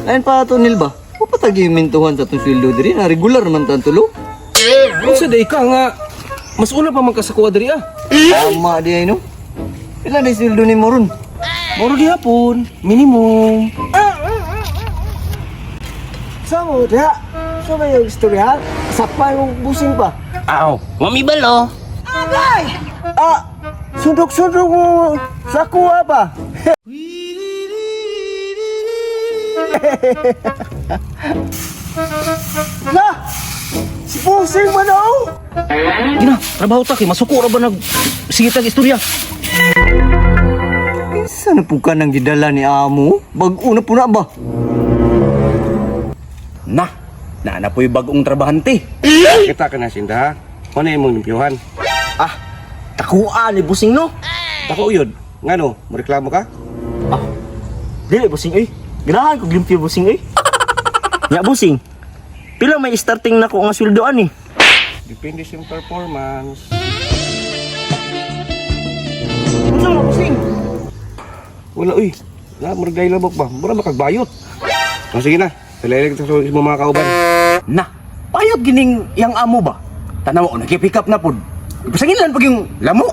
Lain pa to nil ba? O patagi mintuhan sa itong sweldo diri na regular man tan tulo. Kung sa day ka nga, mas una pa man ka sa kuwadri ah. Tama di ay no. Pila na sweldo ni mo ron? Moro di hapon, minimum. Samo, diha. So ba yung istorya? Sapa yung busing pa. Aw, mamibalo. Sundok-sundok mo sa kuha pa. Na! Si busing man ako! Gina, trabaho ta kay masuko ra ba nag sigitag istorya. Isa na po ka nang gidala ni amo? Bag-o na po na ba? Na po'y bagong trabahante. Kita ka na sinda ha. Ano yung mong limpyuhan? Takuan ni busing no? Tako yun. Nga no, mareklamo ka? Dili busing ay. Ganahan ko glimpyo busing ay. Nya busing. Pila may starting na ko nga sweldoan eh. Depende sa performance. Unsa man busing? Wala uy. Na, maragay labok ba? Mura makagbayot. Sige na. Talagang sa mga kauban. Na, payot gining yang amo ba? Tanaw ko nagki-pick up na pod. Ipasangilan pag yung lamo.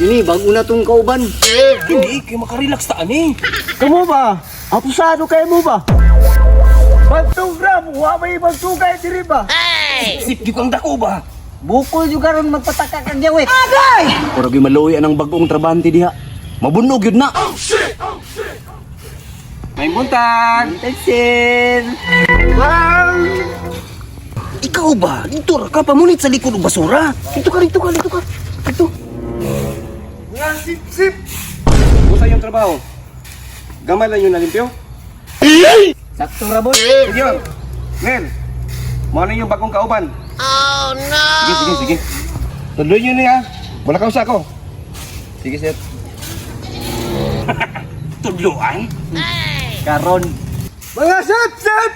Ini bago na tong kauban. Hindi, kay makarelax ta ani. Kamo ba? Apusado kay mo ba? Pagtugram, wa may magtugay diri ba? Sip gyud kang dako ba? Bukol juga ron magpataka kag yawit. Pero gyud maluoy anang bagong trabahante diha. Mabunog gyud na. May buntag! Tensin. Ikaw ba? Dito ra ka pamunit sa likod ng basura. Dito ka. Dito. Nga, sip! Busa yung trabaho. Gamay lang yung nalimpyo? Sakto ra boy. Sige yun. Nel, mo yung bagong kauban. Oh no! Sige. Tuloy nyo niya. Wala ka usa ko. Sige, sir. Tudloan. Karon. Mga sip!